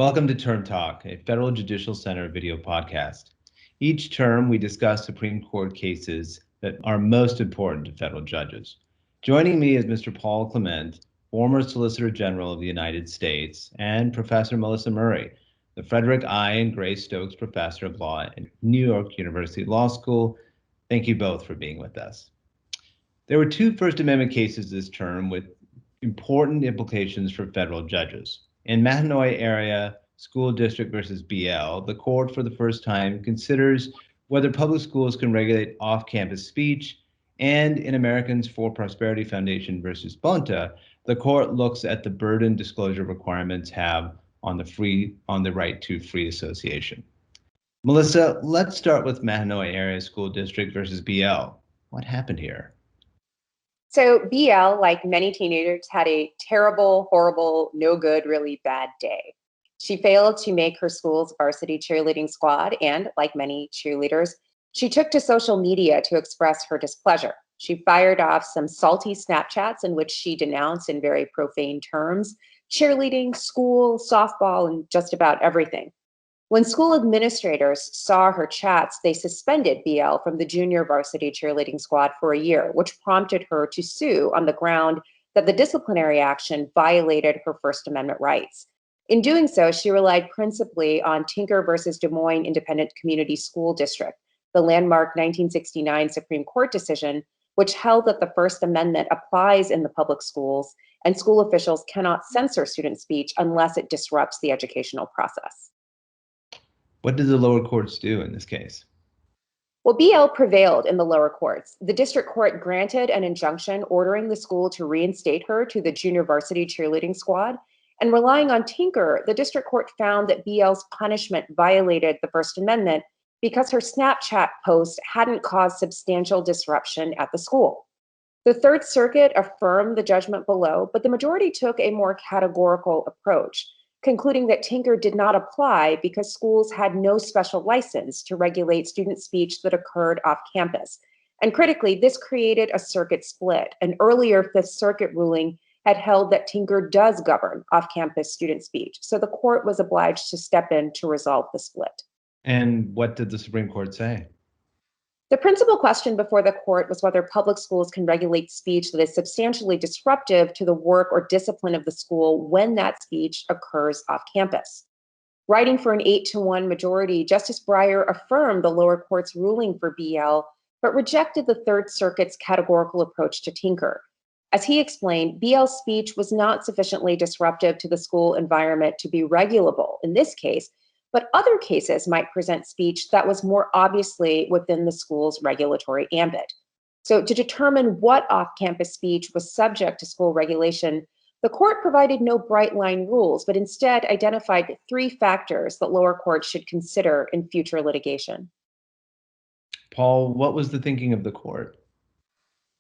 Welcome to Term Talk, a Federal Judicial Center video podcast. Each term, we discuss Supreme Court cases that are most important to federal judges. Joining me is Mr. Paul Clement, former Solicitor General of the United States, and Professor Melissa Murray, the Frederick I. and Grace Stokes Professor of Law at New York University Law School. Thank you both for being with us. There were two First Amendment cases this term with important implications for federal judges. In Mahanoy area school district versus BL, the court for the first time considers whether public schools can regulate off-campus speech, and in Americans for Prosperity Foundation versus Bonta, the court looks at the burden disclosure requirements have on the right to free association. Melissa, let's start with Mahanoy area school district versus BL. What happened here? So BL, like many teenagers, had a terrible, horrible, no good, really bad day. She failed to make her school's varsity cheerleading squad, and like many cheerleaders, she took to social media to express her displeasure. She fired off some salty Snapchats in which she denounced in very profane terms cheerleading, school, softball, and just about everything. When school administrators saw her chats, they suspended BL from the junior varsity cheerleading squad for a year, which prompted her to sue on the ground that the disciplinary action violated her First Amendment rights. In doing so, she relied principally on Tinker versus Des Moines Independent Community School District, the landmark 1969 Supreme Court decision, which held that the First Amendment applies in the public schools and school officials cannot censor student speech unless it disrupts the educational process. What did the lower courts do in this case? Well, BL prevailed in the lower courts. The district court granted an injunction ordering the school to reinstate her to the junior varsity cheerleading squad. And relying on Tinker, the district court found that BL's punishment violated the First Amendment because her Snapchat post hadn't caused substantial disruption at the school. The Third Circuit affirmed the judgment below, but the majority took a more categorical approach, concluding that Tinker did not apply because schools had no special license to regulate student speech that occurred off campus. And critically, this created a circuit split. An earlier Fifth Circuit ruling had held that Tinker does govern off-campus student speech. So the court was obliged to step in to resolve the split. And what did the Supreme Court say? The principal question before the court was whether public schools can regulate speech that is substantially disruptive to the work or discipline of the school when that speech occurs off campus. Writing for an 8-1 majority, Justice Breyer affirmed the lower court's ruling for BL, but rejected the Third Circuit's categorical approach to Tinker. As he explained, BL's speech was not sufficiently disruptive to the school environment to be regulable in this case, but other cases might present speech that was more obviously within the school's regulatory ambit. So to determine what off-campus speech was subject to school regulation, the court provided no bright line rules, but instead identified 3 factors that lower courts should consider in future litigation. Paul, what was the thinking of the court?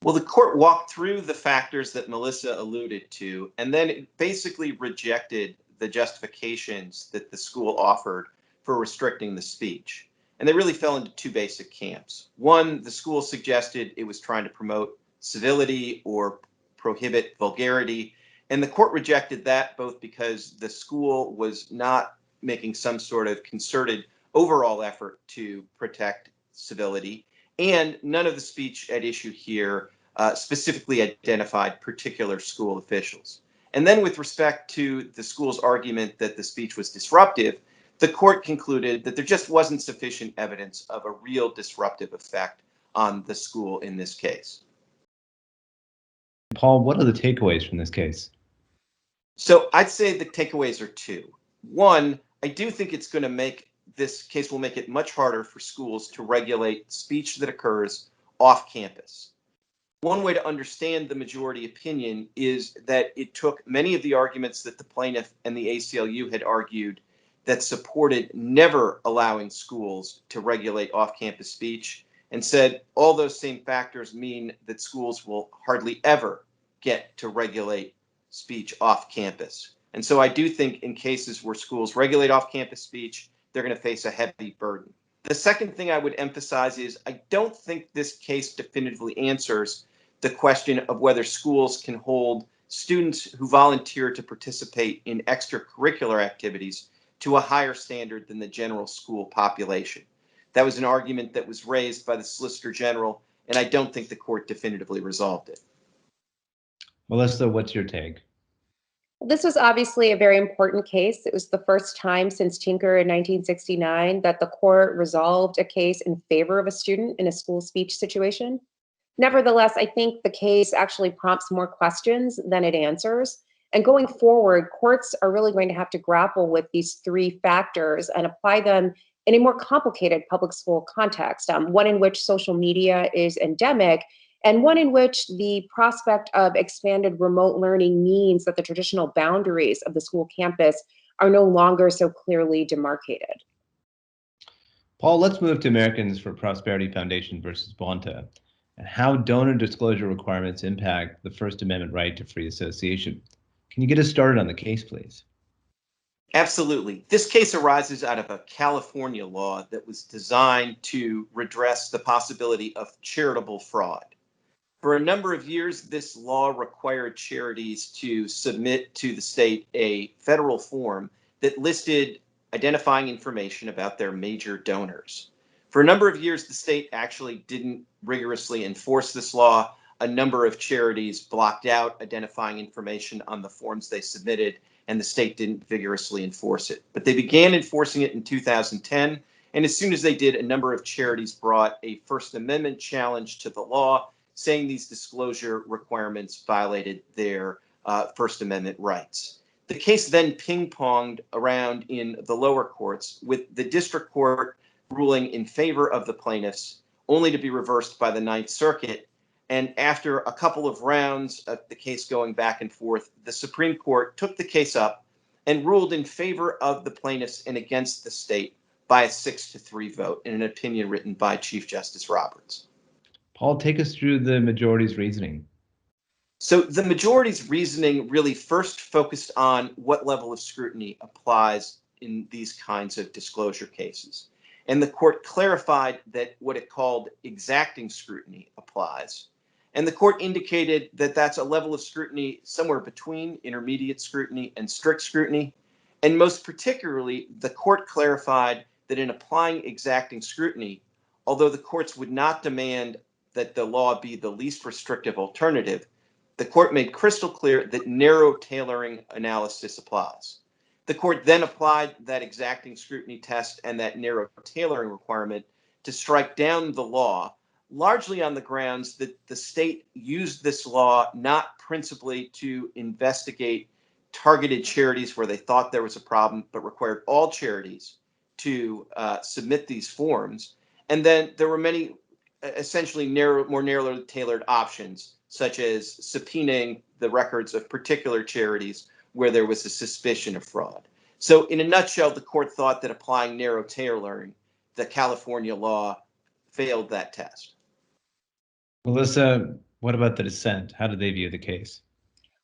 Well, the court walked through the factors that Melissa alluded to, and then it basically rejected the justifications that the school offered for restricting the speech. And they really fell into 2 basic camps. One, the school suggested it was trying to promote civility or prohibit vulgarity. And the court rejected that both because the school was not making some sort of concerted overall effort to protect civility, and none of the speech at issue here specifically identified particular school officials. And then with respect to the school's argument that the speech was disruptive, the court concluded that there just wasn't sufficient evidence of a real disruptive effect on the school in this case. Paul, what are the takeaways from this case? So I'd say the takeaways are 2. One, I do think it's going to make this case will make it much harder for schools to regulate speech that occurs off campus. One way to understand the majority opinion is that it took many of the arguments that the plaintiff and the ACLU had argued that supported never allowing schools to regulate off-campus speech and said all those same factors mean that schools will hardly ever get to regulate speech off campus. And so I do think in cases where schools regulate off-campus speech, they're going to face a heavy burden. The second thing I would emphasize is I don't think this case definitively answers the question of whether schools can hold students who volunteer to participate in extracurricular activities to a higher standard than the general school population. That was an argument that was raised by the Solicitor General, and I don't think the court definitively resolved it. Melissa, what's your take? This was obviously a very important case. It was the first time since Tinker in 1969 that the court resolved a case in favor of a student in a school speech situation. Nevertheless, I think the case actually prompts more questions than it answers. And going forward, courts are really going to have to grapple with these three factors and apply them in a more complicated public school context, one in which social media is endemic, and one in which the prospect of expanded remote learning means that the traditional boundaries of the school campus are no longer so clearly demarcated. Paul, let's move to Americans for Prosperity Foundation versus Bonta, and how donor disclosure requirements impact the First Amendment right to free association. Can you get us started on the case, please? Absolutely. This case arises out of a California law that was designed to redress the possibility of charitable fraud. For a number of years, this law required charities to submit to the state a federal form that listed identifying information about their major donors. For a number of years, the state actually didn't rigorously enforce this law. A number of charities blocked out identifying information on the forms they submitted, and the state didn't vigorously enforce it. But they began enforcing it in 2010, and as soon as they did, a number of charities brought a First Amendment challenge to the law, saying these disclosure requirements violated their First Amendment rights. The case then ping-ponged around in the lower courts, with the district court ruling in favor of the plaintiffs, only to be reversed by the Ninth Circuit. And after a couple of rounds of the case going back and forth, the Supreme Court took the case up and ruled in favor of the plaintiffs and against the state by a 6-3 vote in an opinion written by Chief Justice Roberts. Paul, take us through the majority's reasoning. So the majority's reasoning really first focused on what level of scrutiny applies in these kinds of disclosure cases. And the court clarified that what it called exacting scrutiny applies. And the court indicated that that's a level of scrutiny somewhere between intermediate scrutiny and strict scrutiny. And most particularly, the court clarified that in applying exacting scrutiny, although the courts would not demand that the law be the least restrictive alternative, the court made crystal clear that narrow tailoring analysis applies. The court then applied that exacting scrutiny test and that narrow tailoring requirement to strike down the law, largely on the grounds that the state used this law not principally to investigate targeted charities where they thought there was a problem, but required all charities to submit these forms. And then there were many essentially more narrowly tailored options, such as subpoenaing the records of particular charities where there was a suspicion of fraud. So in a nutshell, the court thought that applying narrow tailoring, the California law failed that test. Melissa, what about the dissent? How did they view the case?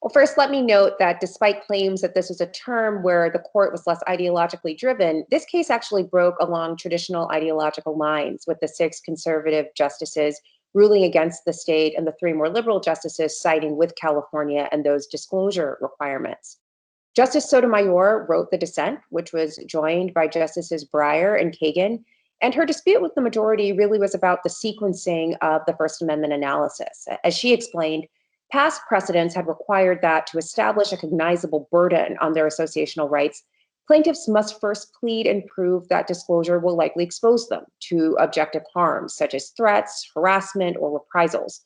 Well, first, let me note that despite claims that this was a term where the court was less ideologically driven, this case actually broke along traditional ideological lines, with the 6 conservative justices ruling against the state and the 3 more liberal justices siding with California and those disclosure requirements. Justice Sotomayor wrote the dissent, which was joined by Justices Breyer and Kagan, and her dispute with the majority really was about the sequencing of the First Amendment analysis. As she explained, past precedents had required that to establish a cognizable burden on their associational rights, plaintiffs must first plead and prove that disclosure will likely expose them to objective harms, such as threats, harassment, or reprisals.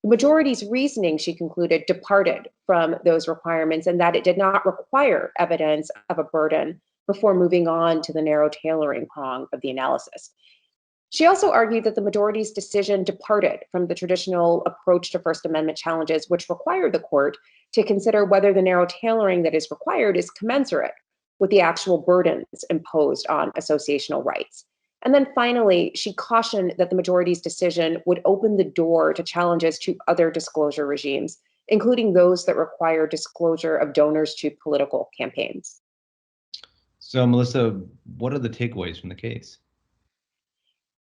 The majority's reasoning, she concluded, departed from those requirements and that it did not require evidence of a burden before moving on to the narrow tailoring prong of the analysis. She also argued that the majority's decision departed from the traditional approach to First Amendment challenges, which required the court to consider whether the narrow tailoring that is required is commensurate with the actual burdens imposed on associational rights. And then finally, she cautioned that the majority's decision would open the door to challenges to other disclosure regimes, including those that require disclosure of donors to political campaigns. So, Melissa, what are the takeaways from the case?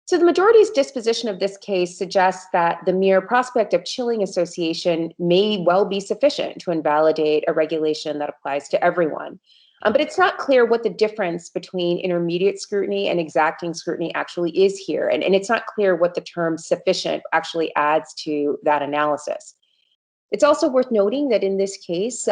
So the majority's disposition of this case suggests that the mere prospect of chilling association may well be sufficient to invalidate a regulation that applies to everyone. But it's not clear what the difference between intermediate scrutiny and exacting scrutiny actually is here. And it's not clear what the term sufficient actually adds to that analysis. It's also worth noting that in this case,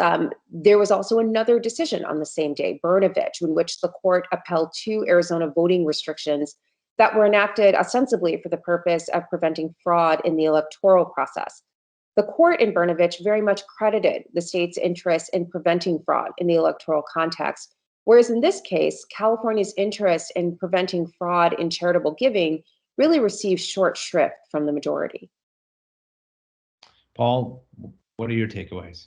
there was also another decision on the same day, Brnovich, in which the court upheld 2 Arizona voting restrictions that were enacted ostensibly for the purpose of preventing fraud in the electoral process. The court in Brnovich very much credited the state's interest in preventing fraud in the electoral context, whereas in this case, California's interest in preventing fraud in charitable giving really received short shrift from the majority. Paul, what are your takeaways?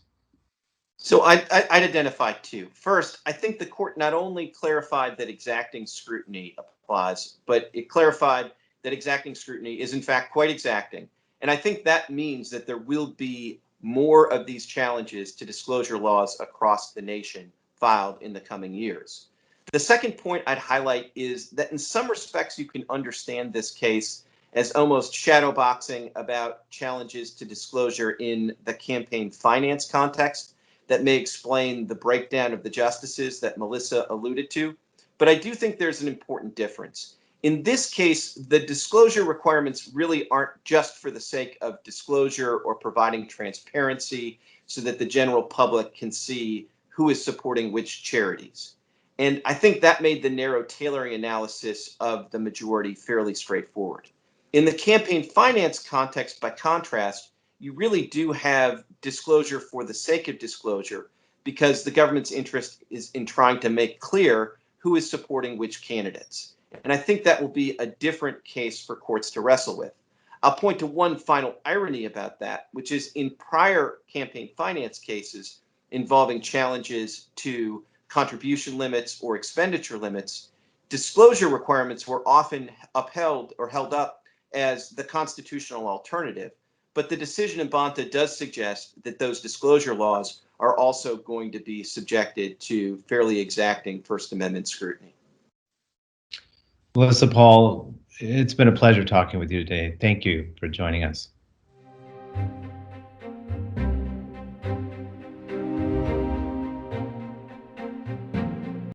So I'd identify 2. First, I think the court not only clarified that exacting scrutiny applies, but it clarified that exacting scrutiny is in fact quite exacting. And I think that means that there will be more of these challenges to disclosure laws across the nation filed in the coming years. The second point I'd highlight is that in some respects, you can understand this case as almost shadowboxing about challenges to disclosure in the campaign finance context that may explain the breakdown of the justices that Melissa alluded to. But I do think there's an important difference. In this case, the disclosure requirements really aren't just for the sake of disclosure or providing transparency so that the general public can see who is supporting which charities. And I think that made the narrow tailoring analysis of the majority fairly straightforward. In the campaign finance context, by contrast, you really do have disclosure for the sake of disclosure because the government's interest is in trying to make clear who is supporting which candidates. And I think that will be a different case for courts to wrestle with. I'll point to one final irony about that, which is in prior campaign finance cases involving challenges to contribution limits or expenditure limits, disclosure requirements were often upheld or held up as the constitutional alternative. But the decision in Bonta does suggest that those disclosure laws are also going to be subjected to fairly exacting First Amendment scrutiny. Melissa, Paul, it's been a pleasure talking with you today. Thank you for joining us.